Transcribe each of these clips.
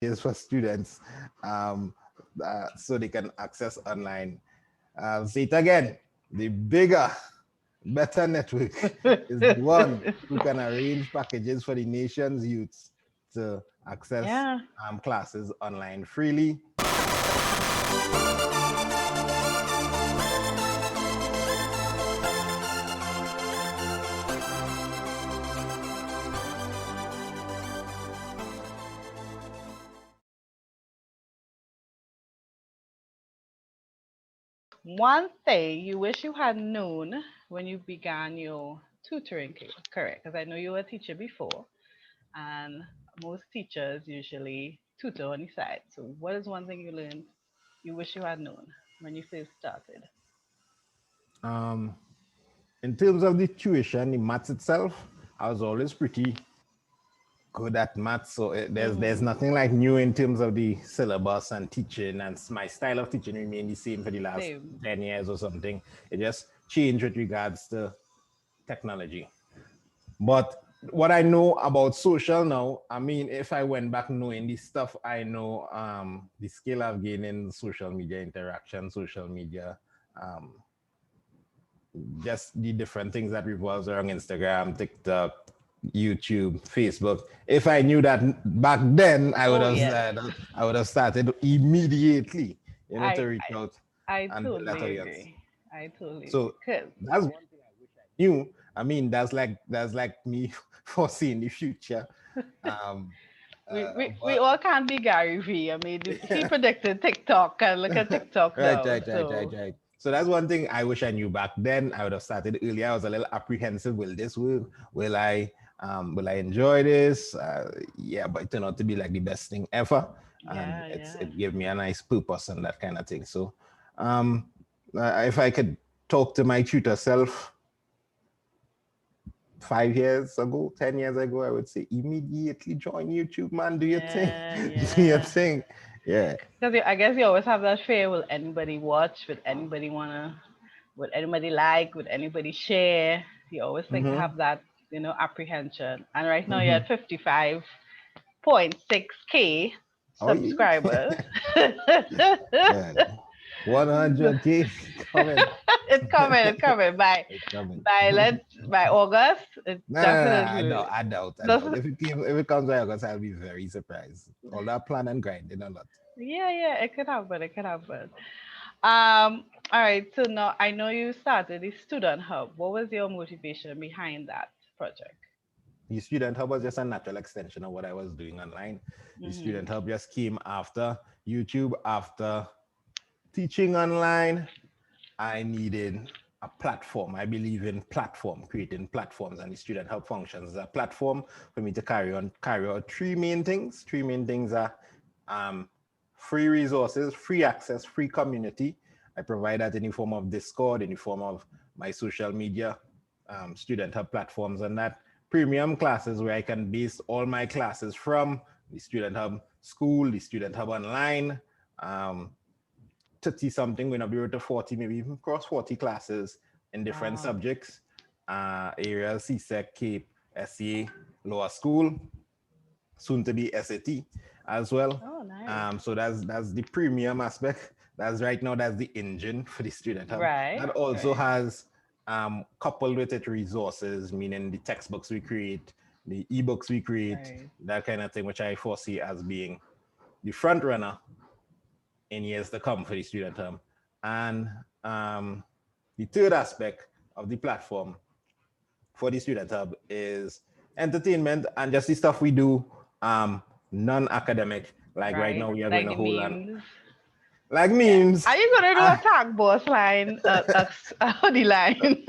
is for students, so they can access online. Say it again, the bigger, better network is the one who can arrange packages for the nation's youths to access Yeah. classes online freely. One thing you wish you had known when you began your tutoring career, because I know you were a teacher before, and most teachers usually tutor on the side. So, what is one thing you learned you wish you had known when you first started? Um, in terms of the tuition, the maths itself, I was always pretty good at maths. So there's Mm-hmm. nothing like new in terms of the syllabus and teaching, and my style of teaching remained the same for the last Same. 10 years or something. It just changed with regards to technology. But what I know about social now, I mean, if I went back knowing the stuff I know, the skill I've gained in social media interaction, social media, um, just the different things that revolves around Instagram, TikTok, YouTube, Facebook. If I knew that back then, I would Oh have yes, said I would have started immediately, to I reach I, out I and build that totally audience. agree. I totally agree. So 'Cause that's one thing I wish I knew. I mean, that's like me foreseeing the future. Um, we but all can't be Gary V. I mean, he predicted TikTok, and look at TikTok right, now. right, right, right, So right. So that's one thing I wish I knew back then. I would have started earlier. I was a little apprehensive. Will this work? Will I enjoy this? Yeah, but it turned out to be like the best thing ever, and yeah, yeah. it gave me a nice purpose and that kind of thing. So, um, if I could talk to my tutor self 5 years ago, 10 years ago, I would say immediately join YouTube, man. Do you think? Yeah, Do you yeah. think? Yeah. Because I guess you always have that fear. Will anybody watch? Would anybody wanna? Would anybody like? Would anybody share? You always think to Mm-hmm. have that, apprehension. And right now you're Mm-hmm. at 55.6K Oh, yeah. subscribers. Yeah. 100K coming. It's coming. It's coming. By It's coming. by let's by August, it's No, no, no, no. I definitely. doubt. I doubt. I This, doubt. If it comes by August, I'll be very surprised. All that plan and grinding a lot. yeah, yeah, it could happen. It could happen. All right. So now I know you started the Student Hub. What was your motivation behind that project? The Student Hub was just a natural extension of what I was doing online. The Hmm. Student Hub just came after YouTube, after teaching online. I needed a platform. I believe in creating platforms, and the Student Hub functions as a platform for me to carry out three main things. Three main things are um, free resources, free access, free community. I provide that in the form of Discord, in the form of my social media, Student Hub platforms, and that premium classes where I can base all my classes from the Student Hub school, the Student Hub online, um, 30 something, going up the road to 40, maybe even cross 40 classes in different Wow. subjects, areas, CSEC, CAPE, SCA, lower school, soon to be SAT as well. Oh, nice. So that's the premium aspect. That's right now, that's the engine for the Student Hub. Right. That also Right. has coupled with it resources, meaning the textbooks we create, the ebooks we create, Right. that kind of thing, which I foresee as being the front runner in years to come for the Student Hub. And the third aspect of the platform for the Student Hub is entertainment and just the stuff we do, non-academic. Like right Right. now, we are going Like to the hold on, memes. like Yeah. memes. Are you gonna do a Uh, tag boss line? The line.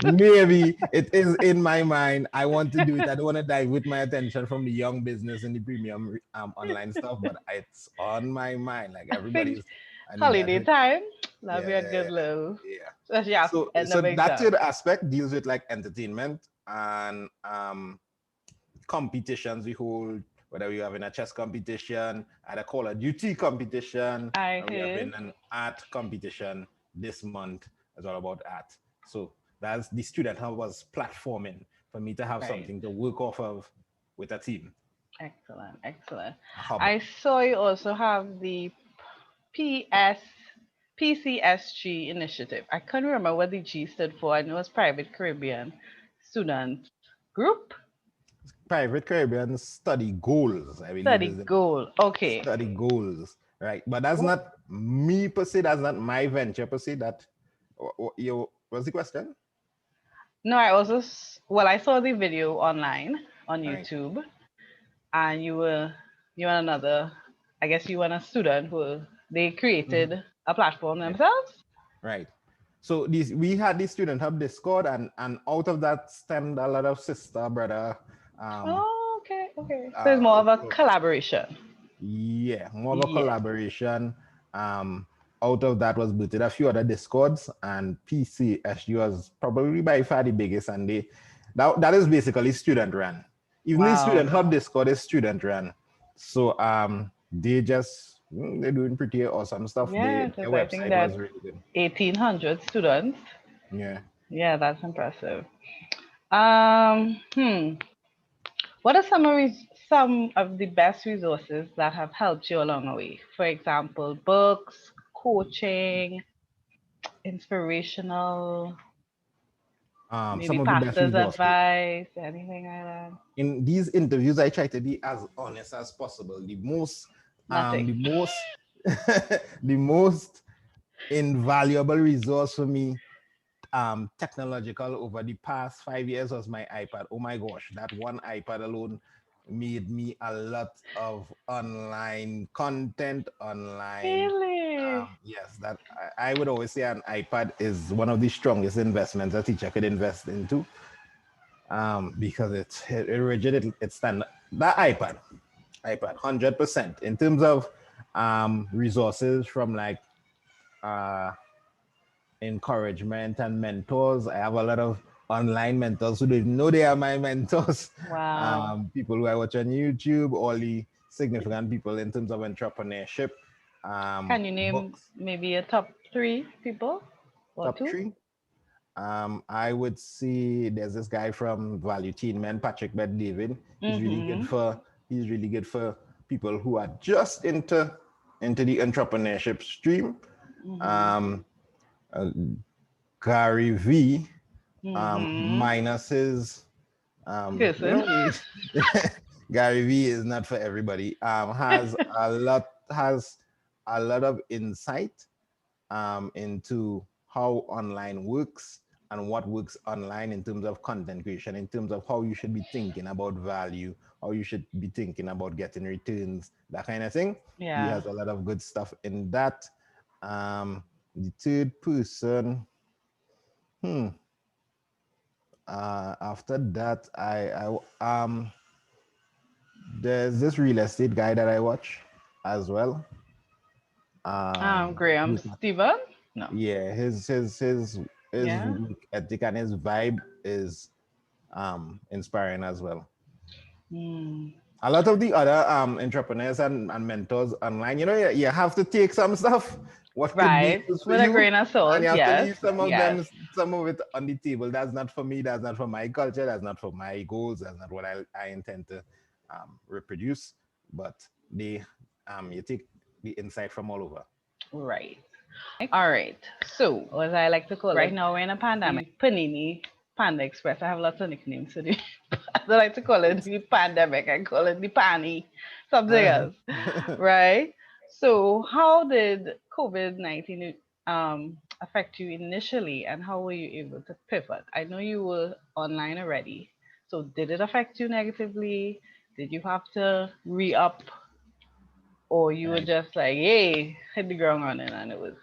Maybe it is in my mind. I want to do it. I don't want to divert my attention from the young business and the premium online stuff, but it's on my mind. Like I think everybody's, I need that holiday hit. time. That'd Yeah, be a yeah, good little, yeah, yeah. especially after So, end so of that exam. third aspect deals with like entertainment and competitions we hold, whether we have in a chess competition, at a Call of Duty competition, I we have heard. in an art competition this month. It's all about art. So that's the Student Hub was platforming for me to have Right. something to work off of with a team. Excellent, excellent. hub. I saw you also have the PSPCSG initiative. I couldn't remember what the G stood for. I know it's Private Caribbean Student Group. Private Caribbean study goals, I believe is Study the goal. Okay. study goals, right? But that's What? not me per se. That's not my venture per se. That you what's the question? No, I also, well, I saw the video online on Right. YouTube, and you and another, I guess you and a student who they Mhm. created a platform Right. themselves. Right. So these we had the student hub Discord, and out of that stemmed a lot of sister brother. Um, Oh, okay, okay. So it's uh, more of a collaboration. yeah, more of a Yes. collaboration. Um, Out of that was booted a few other discords, and PCSG was probably by far the biggest, and that is basically student run. Even the Wow. student hub Discord is student run. So they just they're doing pretty awesome stuff. Yeah, Their because I think website was that's really good. 1,800 students. Yeah. Yeah, that's impressive. Hmm. What are some of the best resources that have helped you along the way? For example, books, coaching, inspirational, maybe Some of the best pastor's resources. advice, anything like that? In these interviews, I try to be as honest as possible. Nothing. The most, the most invaluable resource for me, technological over the past 5 years was my iPad. Oh my gosh, that one iPad alone made me a lot of online content online. Really? Yes, that I would always say an iPad is one of the strongest investments a teacher could invest into, because it rigid, it stand that iPad 100% in terms of resources from like uh encouragement and mentors. I have a lot of online mentors who don't know they are my mentors. Wow. People who I watch on YouTube, all the significant people in terms of entrepreneurship. Can you name Books, maybe a top three people or top two? three. I would say there's this guy from Value Teen Man, Patrick Bet David. He's really good Mm-hmm. for he's really good for people who are just into the entrepreneurship stream. Mm-hmm. Um, uh, Gary V, Mm-hmm. minus his, Person. Gary V is not for everybody. Has a lot of insight into how online works and what works online in terms of content creation, in terms of how you should be thinking about value, how you should be thinking about getting returns, that kind of thing. He Yeah. has a lot of good stuff in that. The third person, hmm, after that, there's this real estate guy that I watch as well. Graham Lucas. Steven? No. Yeah, his Yeah. work ethic and his vibe is inspiring as well. Mm. A lot of the other entrepreneurs and mentors online, you have to take some stuff what could be Right. used for With a you, grain of and salt. you have to Yes. leave some of Yes. them, some of it on the table. That's not for me. That's not for my culture. That's not for my goals. That's not what I intend to reproduce. But you take the insight from all over. Right. All right. So, as I like to call it, right now we're in a pandemic. Panini, Panda Express. I have lots of nicknames to do. I don't like to call it the pandemic. I call it the panny, something Uh, else. Right? So, how did COVID-19 affect you initially, and how were you able to pivot? I know you were online already. So, did it affect you negatively? Did you have to re up, or you were right. just like, yay, hit the ground running, and it was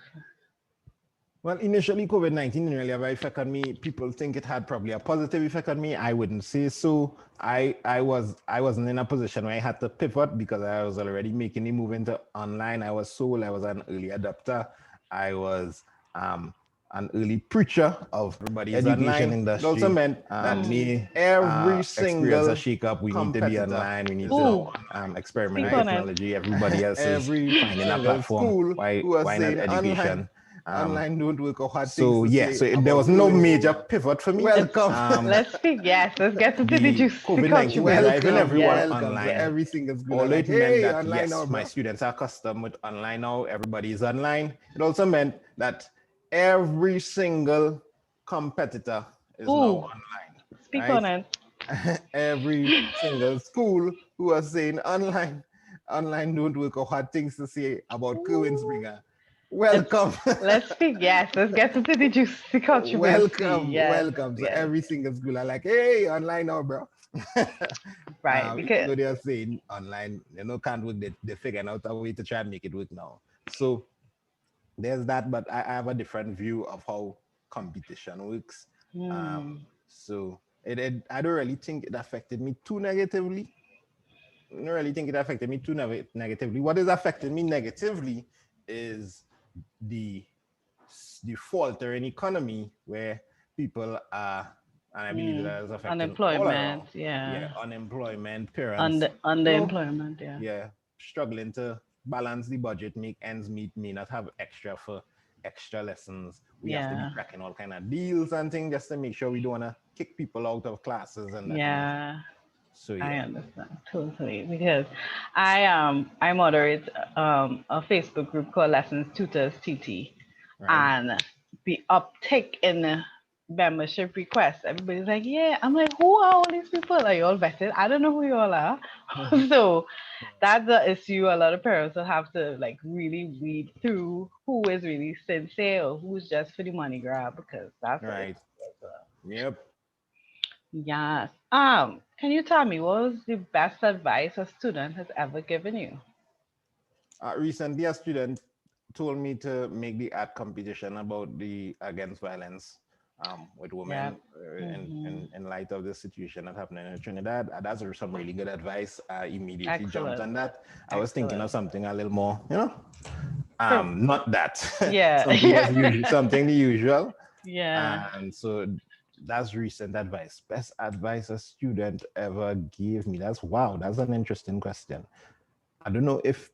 Well, initially, COVID-19 didn't really have an effect on me. People think it had probably a positive effect on me. I wouldn't say so. I wasn't in a position where I had to pivot because I was already making the move into online. I was sold. I was an early adopter. I was an early preacher of Everybody's education online. It also industry. meant that Me every experience a single shakeup. We need to be competitor online. We need is to ooh, now online, experiment speak with right? on it. technology. Everybody else is Every finding a single platform. school who was Why not saying online education? Online don't work or hard things So to yeah, say so there about was no Kerwin major Springer. pivot for me. Welcome. Let's speak. Yes, let's get into the The juicy COVID-19 contributor driving thing. everyone Yes, Welcome. So online. every single school are Although like, it meant hey, that online now, yes, my bro. students are accustomed with online now, everybody is online. It also meant that every single competitor is now ooh, online, speak right? on it. Every single school who are saying online don't work or had things to say about Kerwin Ooh. Springer. Let's Welcome. let's speak. Yes, let's get into the juicy controversy. Yes, Welcome. So yes, every single school are like, hey, online now, bro. right. Even Because though they are saying online, can't work, they're figuring out a way to try and make it work now. So there's that, but I have a different view of how competition works. So I don't really think it affected me too negatively. I don't really think it affected me too negatively. What is affecting me negatively is the the faltering economy where people are, and I believe that is affecting all unemployment. around. Yeah, Yeah, unemployment, parents, you know, underemployment. Yeah, yeah, struggling to balance the budget, make ends meet, may not have extra for extra lessons. We have to be yeah, cracking all kind of deals and things just to make sure we don't want to kick people out of classes and that kind of thing. yeah. So I yeah, understand totally because I moderate a Facebook group called Lessons Tutors TT, right. and the uptick in membership requests. Everybody's like, yeah. I'm like, who are all these people? Are you all vetted? I don't know who you all are. So that's the issue. A lot of parents will have to like really weed through who is really sincere or who's just for the money grab because that's the issue Right. as well. Yep. Yes. Can you tell me what was the best advice a student has ever given you? Recently, a student told me to make the art competition about the against violence with Yeah. women Hmm. in light of the situation that happened in Trinidad. That's some really good advice. I immediately jumped Excellent. on that. I was thinking Excellent. of something a little more, Per- not that, yeah. something as usual, something the usual. Yeah. And so that's recent advice. Best advice a student ever gave me. That's wow. That's an interesting question. I don't know if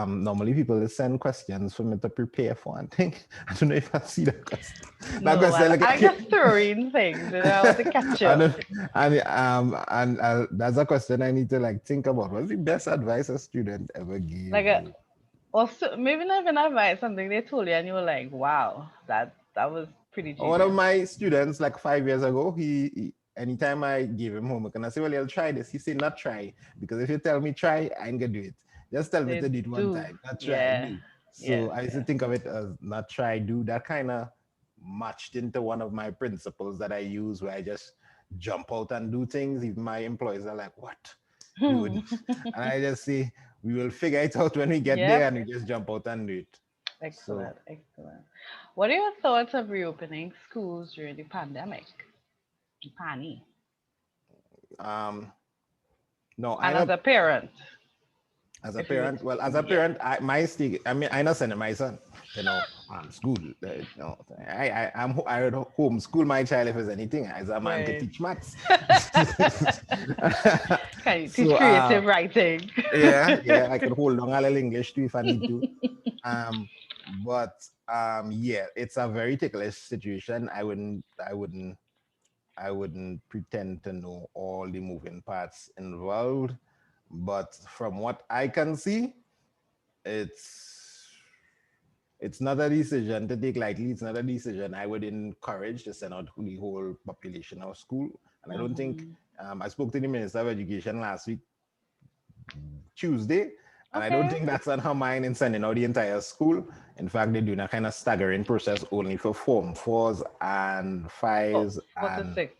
normally people send questions for me to prepare for and think. I don't know if I see that question. That No, question I like just throwing things, I want to catch I up. don't, and that's a question I need to like think about. What's the best advice a student ever Like gave a me? also maybe not even advice, something they told you and you were like, wow, that was pretty One of genius. my students, like 5 years ago, anytime I gave him homework and I say, well, you'll try this. He said, not try. Because if you tell me try, I ain't gonna do it. Just tell me They to do it one do. time. Not try, Yeah. do. Yes, So I used to yes. think of it as not try, do. That kind of matched into one of my principles that I use where I just jump out and do things. Even my employees are like, what? Dude. And I just say, we will figure it out when we get there Yep. and we just jump out and do it. So Excellent, excellent. What are your thoughts of reopening schools during the pandemic? Pani. um no, I And as not a parent, as a if you parent, well, as a would, yeah. parent, I mean, I not sending my son, school. I would homeschool my child if there's anything. As a man could Right. teach maths. Can you teach So, creative writing? yeah, I could hold on a little English too if I need to. Um, but yeah, it's a very ticklish situation. I wouldn't pretend to know all the moving parts involved. But from what I can see, it's it's not a decision to take lightly. It's not a decision I would encourage to send out the whole population of school. And I don't think Hmm. I spoke to the Minister of Education last week, Tuesday, and I don't Okay. think that's on her mind in sending out the entire school. In fact, they're doing a kind of staggering process only for Form 4s and Four, 5s four to and six.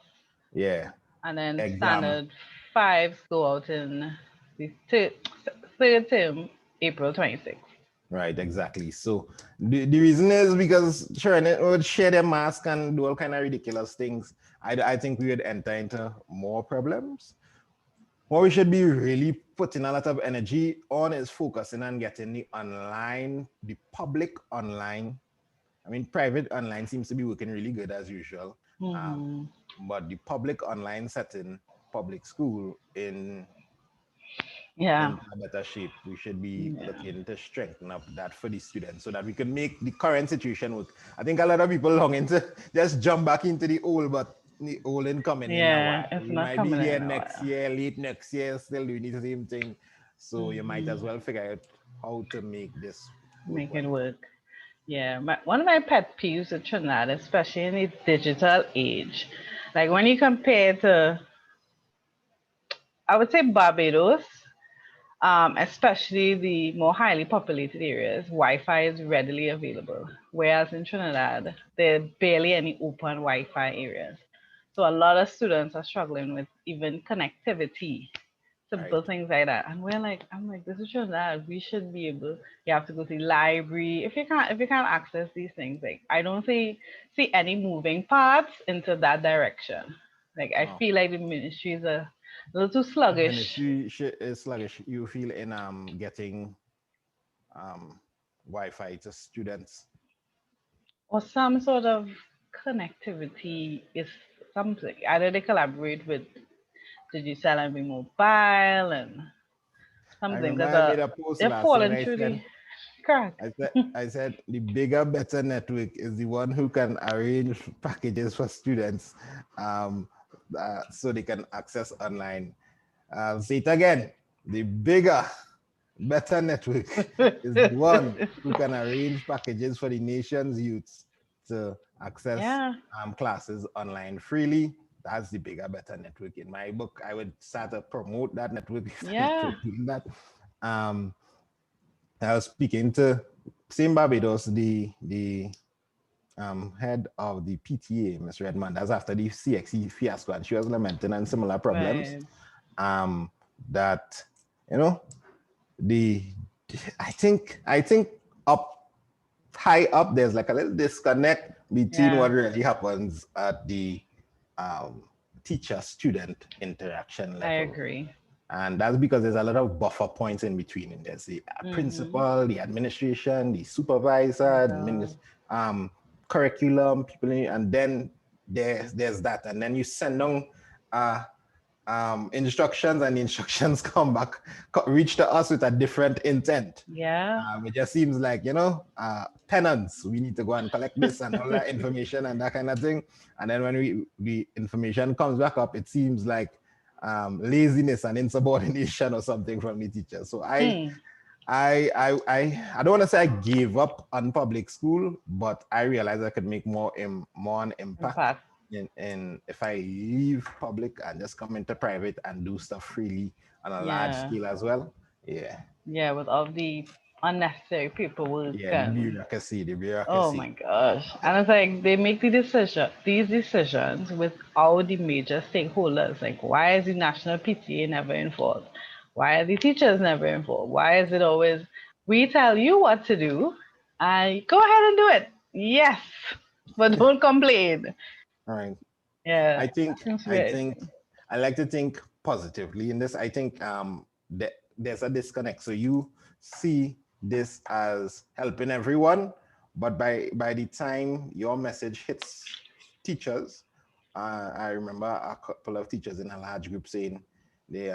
yeah, And then exam. standard fives go out in the third term, April 26th. Right, exactly. So the reason is because sure, and it would share their mask and do all kind of ridiculous things. I think we would enter into more problems. What we should be really putting a lot of energy on is focusing on getting the online, the public online. I mean, private online seems to be working really good as usual. Um, Hmm. but the public online setting, public school in Yeah. into a better shape. We should be looking to strengthen up that for the students so that we can make the current situation work. I think a lot of people longing to just jump back into the old, but the old ain't coming in a while. Yeah, it's We not might be coming here in a next while. year, late next year, still doing the same thing. So you might as Mhm. well figure out how to make this work Make well. it work. Yeah, one of my pet peeves with Trinidad, especially in the digital age, like when you compare to, I would say Barbados, especially the more highly populated areas, Wi-Fi is readily available. Whereas in Trinidad, there are barely any open Wi-Fi areas. So a lot of students are struggling with even connectivity, simple Right. things like that. And I'm like, this is Trinidad. We should be able. You have to go to the library. If you can't access these things, like I don't see any moving parts into that direction. Like I Wow. feel like the ministry is a little too sluggish. Ministry is sluggish. You feel in getting um Wi-Fi to students. Or some sort of connectivity is something. Either they collaborate with Digicel and Be Mobile and I something remember because I made a post they're last year and falling through the cracks. I said the bigger, better network is the one who can arrange packages for students so they can access online. I'll say it again. The bigger, better network is the one who can arrange packages for the nation's youths to access Yeah, classes online freely. That's the bigger, better network. In my book, I would start to promote that network if I yeah. could do that. Um, I was speaking to same Barbados, the head of the PTA, Ms. Redmond. That's after the CXE fiasco, and she was lamenting and similar problems. Right. Um, that you know the I think up high up there's like a little disconnect between Yeah, what really happens at the teacher student interaction I level, agree. and that's because there's a lot of buffer points in between. And there's the Mm-hmm. principal, the administration, the My supervisor, God. um, curriculum people, and then there's that, and then you send down uh, instructions, and the instructions come back, reach to us with a different intent. Yeah. It just seems like, tenants, we need to go and collect this and all that information and that kind of thing. And then when the information comes back up, it seems like laziness and insubordination or something from the teacher. So Hmm. I don't want to say I gave up on public school, but I realized I could make more an impact Impact. in if I leave public and just come into private and do stuff freely on a large Yeah. scale as well. Yeah. Yeah, with all the unnecessary paperwork Yeah, the and bureaucracy, the oh my bureaucracy. gosh. And it's like they make these decisions with all the major stakeholders. Like, why is the national PTA never involved? Why are the teachers never involved? Why is it always we tell you what to do and go ahead and do it? Yes, but don't complain. All right. I Yeah, think that seems I weird. think I like to think positively in this. I think that there's a disconnect. So you see this as helping everyone, but by the time your message hits teachers, I remember a couple of teachers in a large group saying they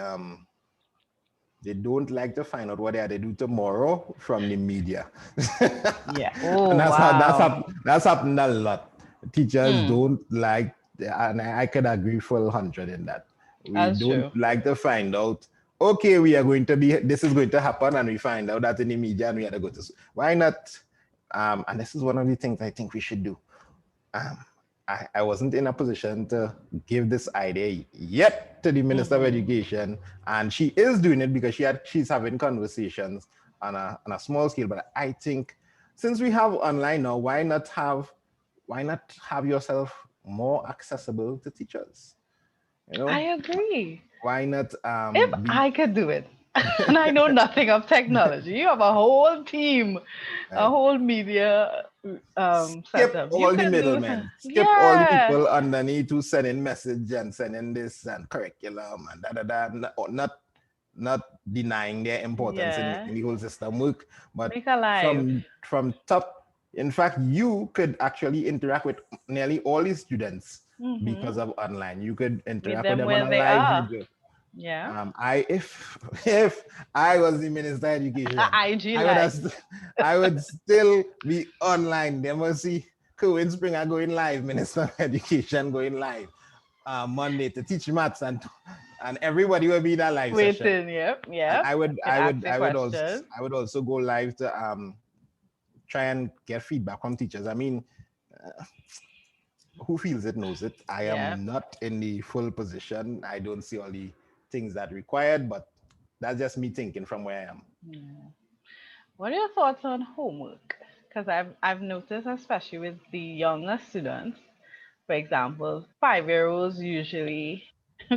they don't like to find out what they do tomorrow from the media. Yeah. Oh And wow. that's happened a lot. Teachers Hmm. don't like, and I could agree full 100 in that. We That's don't true. like to find out, okay, this is going to happen, and we find out that in the media and we had to go to, why not? And this is one of the things I think we should do. Um, I wasn't in a position to give this idea yet to the Minister of Mm-hmm. Education, and she is doing it because she's having conversations on a small scale. But I think since we have online now, why not have yourself more accessible to teachers? You I know, agree. why not If be I could do it, and I know nothing of technology, you have a whole team, a right? whole media Skip setup. You all the could do, middlemen. Skip all the yeah, people underneath who sending message and sending this and curriculum and da da da. Not denying their importance in yeah. making the whole system work, but Make alive. from top. In fact, you could actually interact with nearly all the students Mm-hmm. because of online. You could Meet interact with them them on where a they live are. video. Yeah. If I was the Minister of Education, IG I would live. I would still be online. They must see Kerwin Springer going live, Minister of Education going live Monday to teach maths, and everybody will be in that live session. Waiting, yep, And yep. Can ask the questions. I would also go live to try and get feedback from teachers. I mean, who feels it knows it. I Yeah. am not in the full position. I don't see all the things that required, but that's just me thinking from where I am. Yeah. What are your thoughts on homework? Because I've noticed, especially with the younger students, for example, 5-year-olds usually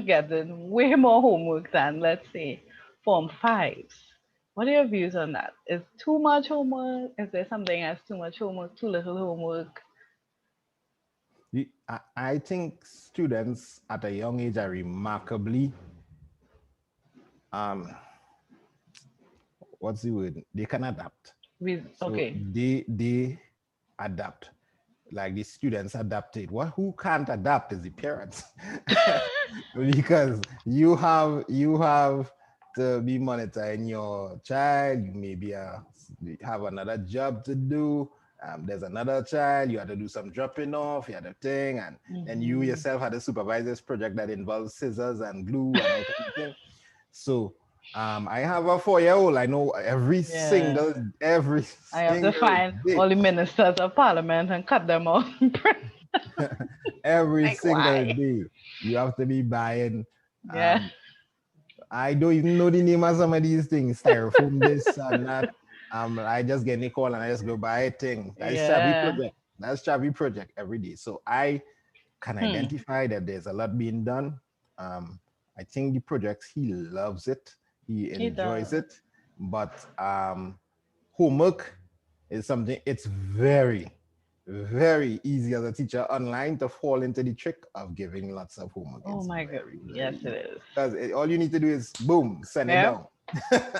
getting way more homework than, let's say, Form 5s. What are your views on that? Is too much homework? Is there something as too much homework, too little homework? I think students at a young age are remarkably, what's the word? They can adapt. So Okay. they adapt. Like the students adapted. Who can't adapt is the parents. Because you have to be monitoring your child. You maybe have another job to do. There's another child, you had to do some dropping off, you had a thing, and then you yourself had to supervise this project that involves scissors and glue and all kind of thing. So I have a 4-year-old. I know every Yeah. I have to single find day, all the ministers of parliament and cut them off. every Like, single why? day, you have to be buying. Yeah. I don't even know the name of some of these things, styrofoam, this and that. I just get a call and I just go buy a thing. That's Chavi Yeah. project. That's Chavi project every day. So I can identify that there's a lot being done. I think the projects, he loves it. He He enjoys does. it. But homework is something, it's very, very easy as a teacher online to fall into the trick of giving lots of homework. Oh It's my God. very, Yes, very it easy. is. Because all you need to do is boom, send it Yep. down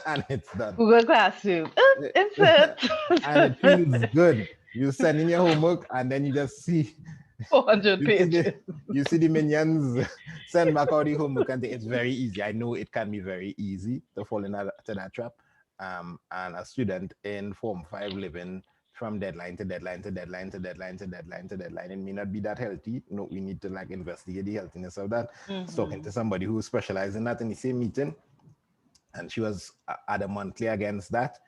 and it's done. Google Classroom. It's And it feels it. good. You send in your homework and then you just see 400 you see the pages. you see the minions send back all the homework and it's very easy. I know it can be very easy to fall into that trap. And a student in Form 5 living from deadline to deadline to deadline to deadline to deadline to deadline, it may not be that healthy. No, we need to like investigate the healthiness of that. Talking to somebody who specializes in that in the same meeting, and she was adamantly against that.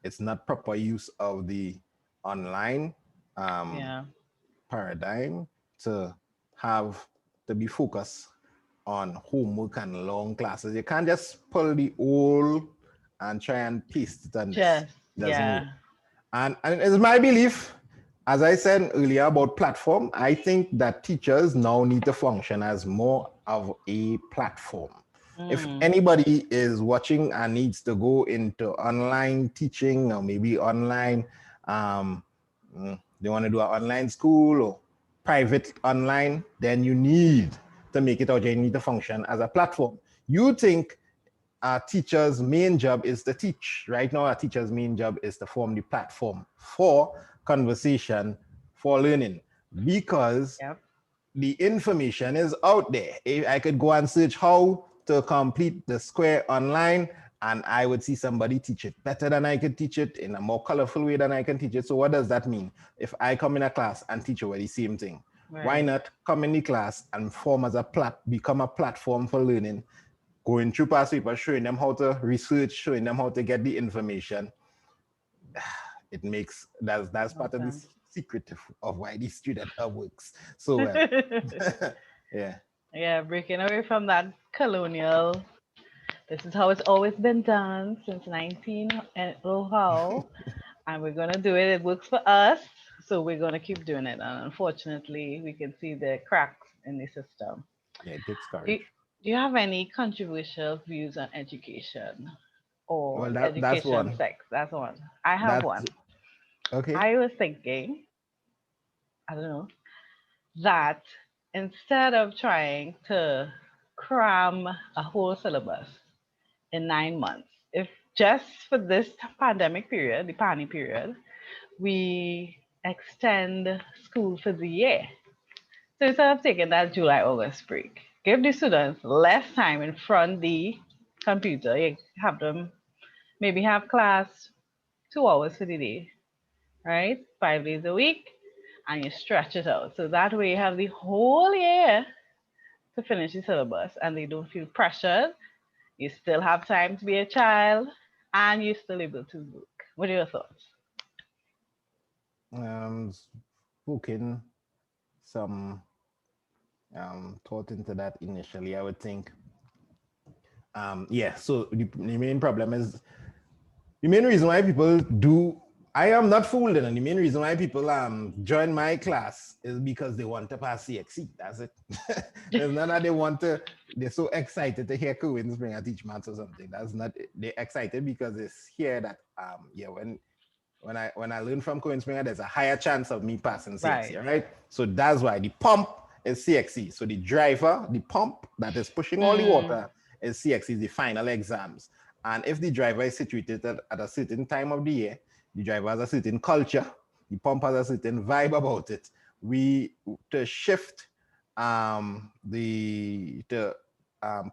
It's not proper use of the online Yeah. paradigm to have to be focused on homework and long classes. You can't just pull the old and try and paste it on this. Just, It doesn't yeah. work. And it's my belief, as I said earlier about platform, I think that teachers now need to function as more of a platform. If anybody is watching and needs to go into online teaching or maybe online, they want to do an online school or private online, then you need to make it out. You need to function as a platform. You think a teacher's main job is to teach. Right now, a teacher's main job is to form the platform for conversation, for learning, because Yep. the information is out there. If I could go and search how to complete the square online, and I would see somebody teach it better than I could teach it in a more colorful way than I can teach it. So what does that mean? If I come in a class and teach over the same thing, why Right. not come in the class and form as become a platform for learning, going through past papers, showing them how to research, showing them how to get the information. It makes that's part of the Awesome. secret of why the StudentHub works so well. Yeah. Yeah, breaking away from that colonial. This is how it's always been done since 19 and oh how, and we're gonna do it. It works for us, so we're gonna keep doing it. And unfortunately, we can see the cracks in the system. Yeah, it takes Do, courage. do you have any controversial views on education or Well, that's education one. sex? That's one. I have That's one. okay. I was thinking, I don't know, that instead of trying to cram a whole syllabus in 9 months, if just for this pandemic period, the pani period, we extend school for the year. So instead of taking that July, August break, give the students less time in front of the computer. You have them maybe have class 2 hours for the day, right? 5 days a week, and you stretch it out. So that way you have the whole year to finish the syllabus and they don't feel pressured. You still have time to be a child and you're still able to work. What are your thoughts? Poking some thought into that initially, I would think. Yeah, so the main problem is the main reason why people do. I am not fooled, and the main reason why people join my class is because they want to pass CXC. That's it. There's none that they want to. They're so excited to hear Kerwin bring a teach maths or something. That's not. They're excited because it's here that yeah, when I learn from Kerwin Springer, there's a higher chance of me passing CXC, right? So that's why the pump is CXC. So the driver, the pump that is pushing all the water is CXC, the final exams. And if the driver is situated at a certain time of the year, the driver has a certain culture, the pump has a certain vibe about it. To shift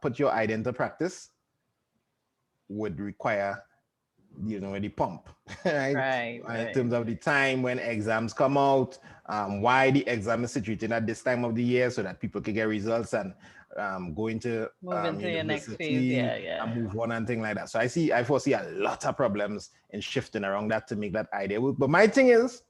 put your idea into practice would require the pump, right? In terms of the time when exams come out, why the exam is situated at this time of the year so that people can get results and go into your next phase, and move on and things like that. So I foresee a lot of problems in shifting around that to make that idea work. But my thing is,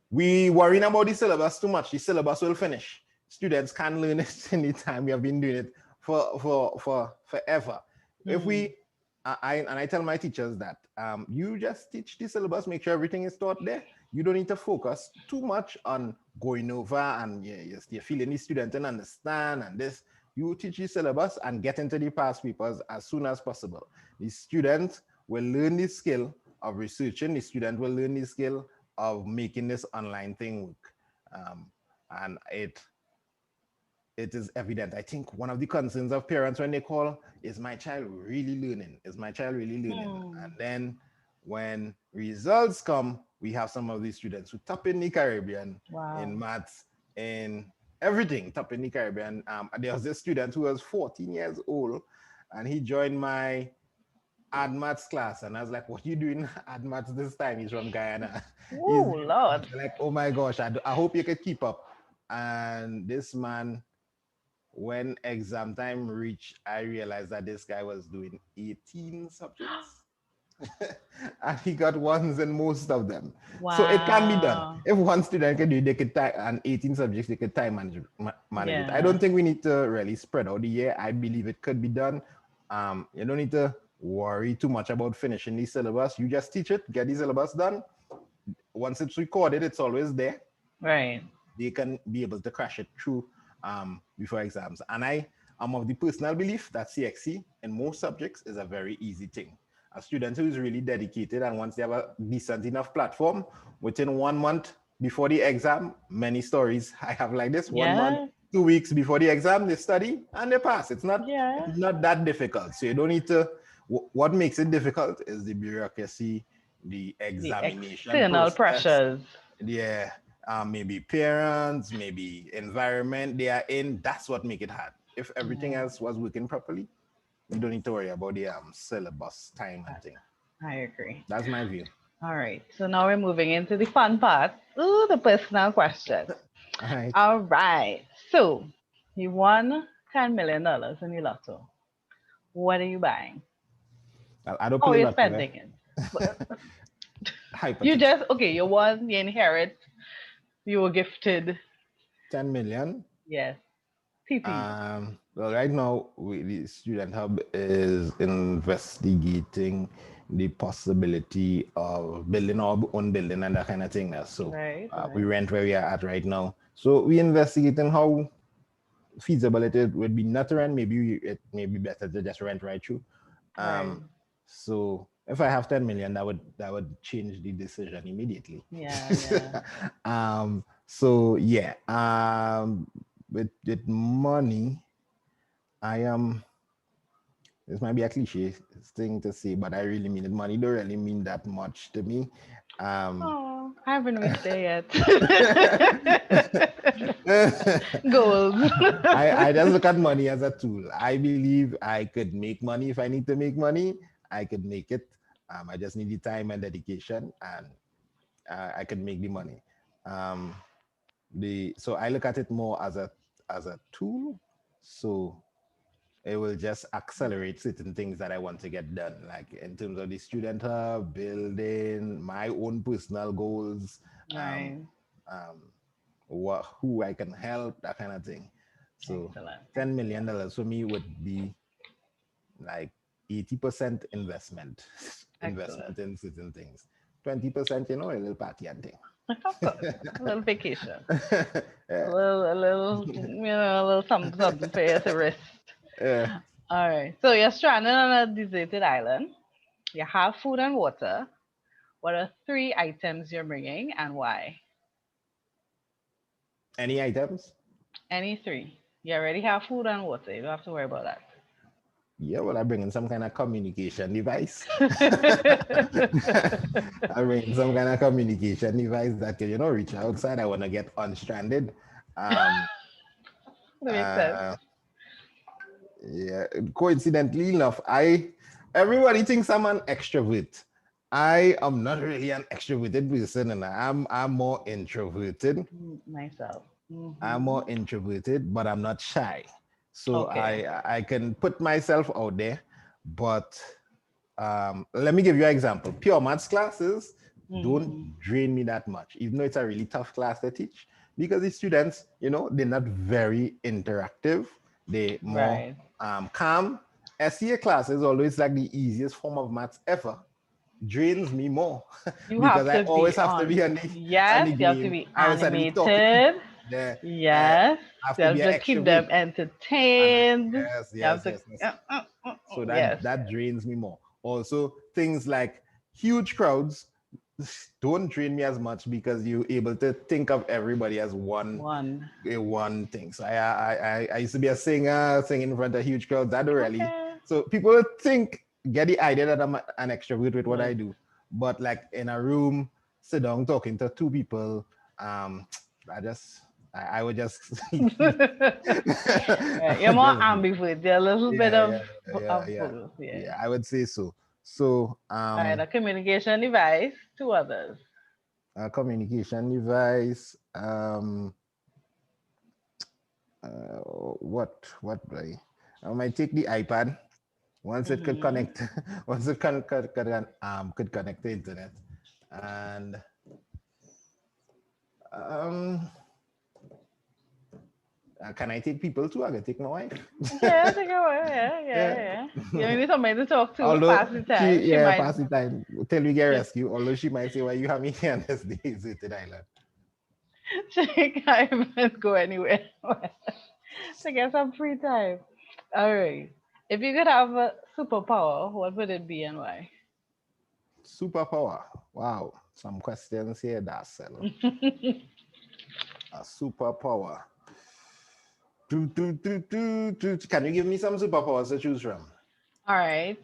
we worrying about the syllabus too much. The syllabus will finish. Students can't learn it anytime. We have been doing it for forever. If we I tell my teachers that you just teach the syllabus, make sure everything is taught there. You don't need to focus too much on going over and you're feeling the student and understand and this. You teach the syllabus and get into the past papers as soon as possible. The student will learn the skill of researching. The student will learn the skill of making this online thing work. And it is evident. I think one of the concerns of parents when they call is my child really learning? Is my child really learning? And then when results come, we have some of these students who top in the Caribbean in maths, in everything, top in the Caribbean. There was a student who was 14 years old and he joined my ad maths class and I was like, what are you doing ad maths this time? He's from Guyana. Oh, Lord. Like, oh my gosh, I hope you could keep up. And this man, when exam time reached, I realized that this guy was doing 18 subjects. And he got ones in most of them. Wow. So it can be done. If one student can do it, they could time, and 18 subjects, they could time manage it. I don't think we need to really spread out the year. I believe it could be done. You don't need to worry too much about finishing the syllabus. You just teach it, get the syllabus done. Once it's recorded, it's always there. Right. They can be able to crash it through before exams. And I am of the personal belief that CXC in most subjects is a very easy thing. A student who is really dedicated and once they have a decent enough platform, within 1 month before the exam, many stories I have like this, 1 month, 2 weeks before the exam, they study and they pass. It's not that difficult. So you don't need to, what makes it difficult is the bureaucracy, the examination, the external pressures. Yeah. Maybe parents, maybe environment they are in, that's what make it hard. If everything else was working properly, you don't need to worry about the syllabus time and thing. I agree. That's my view. All right. So now we're moving into the fun part. Ooh, the personal question. All right. So you won $10 million in the lotto. What are you buying? I don't play you're spending it. You won, you inherit. You were gifted 10 million. Yes. Well, right now, the StudentHub is investigating the possibility of building our own building and that kind of thing. So we rent where we are at right now. So we investigating how feasible it would be not to rent. Maybe it may be better to just rent right through. So if I have 10 million, that would change the decision immediately. So yeah, with money, this might be a cliche thing to say, but I really mean it. Money don't really mean that much to me. No, I haven't reached there yet. Goals. I just look at money as a tool. I believe I could make money if I need to make money. I could make it. I just need the time and dedication, and I could make the money. So I look at it more as a tool. So it will just accelerate certain things that I want to get done, like in terms of the student hub, building my own personal goals, Right. who I can help, that kind of thing. So Excellent. $10 million for me would be like 80% investment in certain things. 20%, a little party and thing. Of course, a little vacation, Yeah. a little, a little something for you to rest. Yeah. All right. So you're stranded on a deserted island. You have food and water. What are 3 items you're bringing and why? Any items? Any 3. You already have food and water. You don't have to worry about that. Yeah, well, I bring in some kind of communication device. I bring some kind of communication device that can, reach outside. I want to get unstranded. Makes sense. Yeah, coincidentally enough, everybody thinks I'm an extrovert. I am not really an extroverted person, and I'm more introverted. Myself. I'm more introverted, but I'm not shy. So Okay. I can put myself out there, but let me give you an example. Pure maths classes don't drain me that much, even though it's a really tough class to teach, because the students, they're not very interactive. They're more calm. SEA classes, although it's like the easiest form of maths ever, drains me more You because have I to always be have to on. be on the Yes, you have to game. be I always have to be talking. animated. Yeah, Yes, have you to have be to an keep extrovert. them entertained. Yes, You have yes, to, yes. So yes. that drains me more. Also, things like huge crowds don't drain me as much because you're able to think of everybody as one thing. So I used to be a singer, singing in front of huge crowds. I don't really. Okay. So people get the idea that I'm an extrovert with what I do, but like in a room, sit down talking to 2 people, I would just. You're more ambivert. You're a little bit of both. Yeah, I would say so. So all right, a communication device to others. A communication device. What I might take the iPad once it could connect. Once it could connect to internet, and can I take people too? I can take my wife. Yeah, take your wife. Yeah. You need somebody to talk to. Although pass the time. pass the time till we get rescue. Although she might say, "Why you have me here on this deserted island?" She can't even go anywhere. To get some free time. All right. If you could have a superpower, what would it be and why? Superpower. Wow. Some questions here, Darcel. A superpower. Can you give me some superpowers to choose from? All right.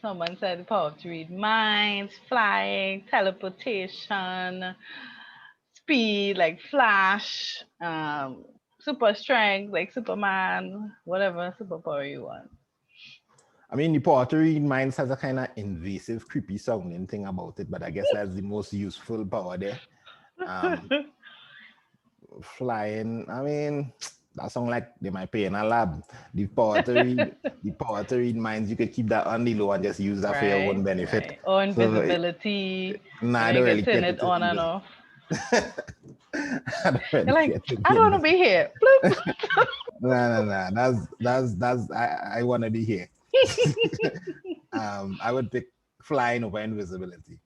Someone said the power to read minds, flying, teleportation, speed like Flash, super strength like Superman, whatever superpower you want. I mean, the power to read minds has a kind of invasive, creepy sounding thing about it, but I guess that's the most useful power there. Flying, I mean, that sounds like they might pay in a lab. The power to read minds, you could keep that on the low and just use that for your own benefit. Right. Or invisibility. So, I don't really turn it on and off. You're like, I don't want to be here. No. That's I want to be here. I would pick flying over invisibility.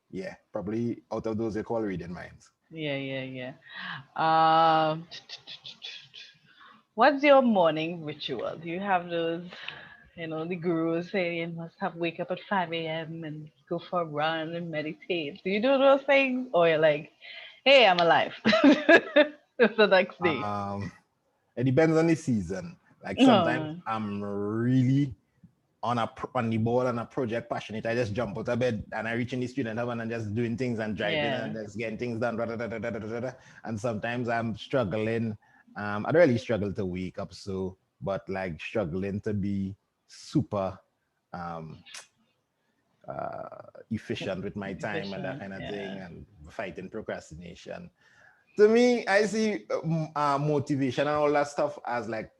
Yeah, probably out of those they call reading minds. Yeah. What's your morning ritual? Do you have those, the gurus say you must wake up at 5 a.m. and go for a run and meditate. Do you do those things? Or you're like, hey, I'm alive. It's the next day. It depends on the season. Like sometimes I'm really on the ball on a project passionate, I just jump out of bed and I reach in the student hub and I'm just doing things and driving and just getting things done. And sometimes I'm struggling. I don't really struggle to wake up, but like struggling to be super efficient with my time and that kind of thing, and fighting procrastination. To me, I see motivation and all that stuff as like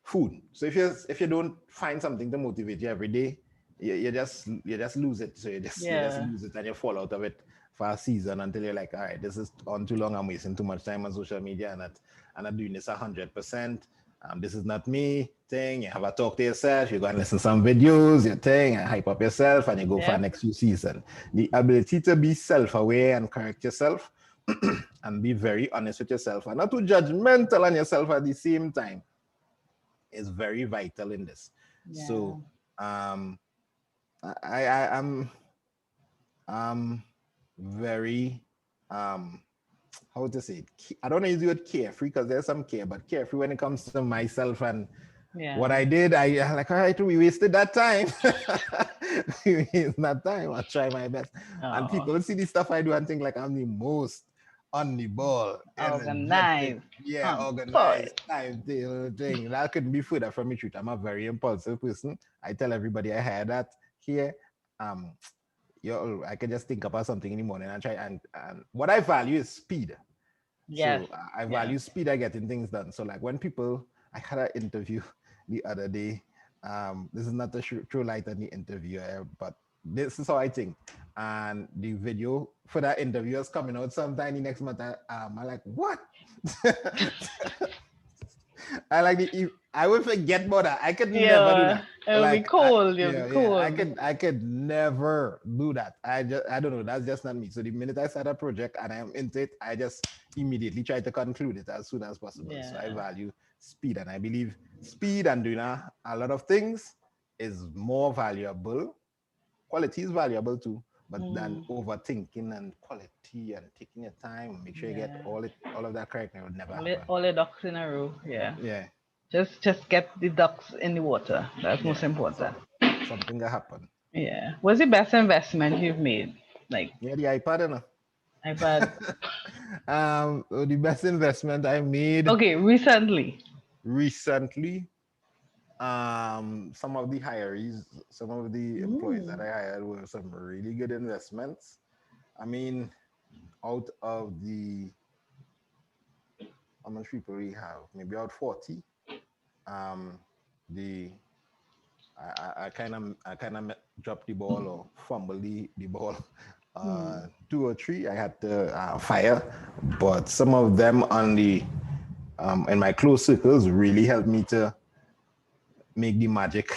food. So if you don't find something to motivate you every day, you just lose it. So you just lose it and you fall out of it for a season until you're like, all right, this is on too long. I'm wasting too much time on social media and I'm doing this 100%. This is not me thing. You have a talk to yourself. You go and listen to some videos, your thing, and hype up yourself, and you go for the next few season. The ability to be self-aware and correct yourself and be very honest with yourself and not too judgmental on yourself at the same time is very vital in this. So I'm very how to say it? I don't know if you use carefree because there's some care, but carefree when it comes to myself and what I did, I like, all right, we wasted that time. We wasted that time. I try my best. And people see the stuff I do and think like I'm the most on the ball, organized, organized timetable thing. That couldn't be further from the truth. I'm a very impulsive person. I tell everybody I had that here. I can just think about something in the morning and try and what I value is speed. So I value speed at getting things done. So like when I had an interview the other day. This is not the true light on the interview, but this is how I think. And the video for that interview is coming out sometime the next month. I'm like, what? I would forget about that. I could never do that. It'll be cold. I could never do that. I don't know. That's just not me. So the minute I start a project and I'm into it, I just immediately try to conclude it as soon as possible. So I value speed, and I believe speed and doing a lot of things is more valuable. Quality is valuable too, but than overthinking and quality and taking your time, make sure you get all of that correct. It would never happen. All the ducks in a row. Yeah. Just get the ducks in the water. That's most important. Something that happened. Yeah. What's the best investment you've made? Like the iPad, iPad. The best investment I made. Okay, recently. Some of the hirees, some of the employees that I hired were some really good investments. I mean, out of the how much people we have, maybe out 40. I kind of dropped the ball or fumbled the ball. 2 or 3 I had to fire, but some of them on the in my close circles really helped me to make the magic.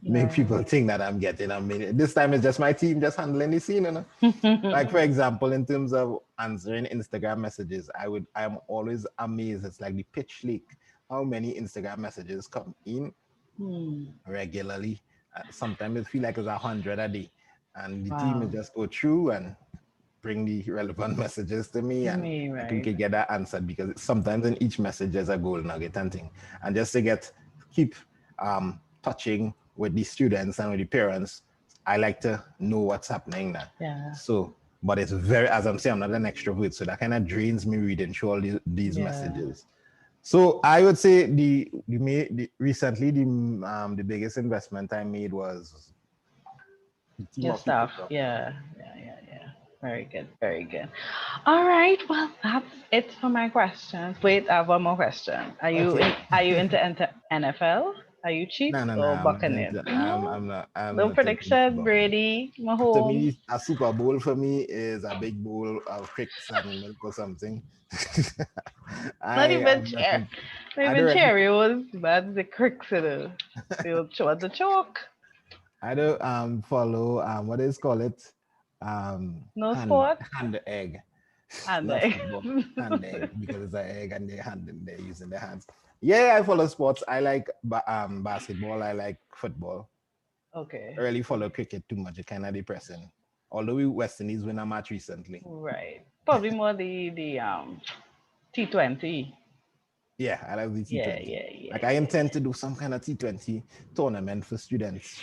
Make people think that I'm getting. I mean, this time it's just my team just handling the scene. Like for example, in terms of answering Instagram messages, I'm always amazed. It's like the pitch leak. How many Instagram messages come in regularly? Sometimes it feels like it's 100 a day, and the team is just go through and bring the relevant messages to me, and I can get that answered, because sometimes in each message there's a gold nugget and thing, and just to keep touching with the students and with the parents, I like to know what's happening now. So, but it's very, as I'm saying, I'm not an extrovert, so that kind of drains me reading through all these messages. So I would say recently the biggest investment I made was your stuff. Yeah. Very good. All right. Well, that's it for my questions. Wait, I have one more question. Are you into NFL? Are you Chiefs or Buccaneers? I'm not. No prediction, Brady, Mahomes. To me, a Super Bowl for me is a big bowl of cricks and milk or something. Not even Cheerios, but the cricks in the chalk. I don't follow what is call it. No sport. Hand egg. Hand egg. Hand egg, because it's an egg and they're using their hands. Yeah, I follow sports. I like basketball. I like football. Okay. I really follow cricket too much. It's kind of depressing. Although we West Indies win a match recently. Right. Probably more the T20. Yeah, I love the T20. Yeah. Like I intend to do some kind of T20 tournament for students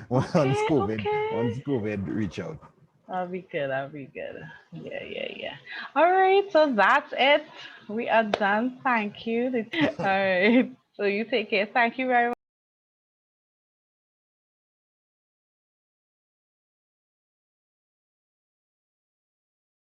once Okay. COVID reach out. That'll be good. Yeah. All right, so that's it. We are done. Thank you. All right. So you take care. Thank you very much.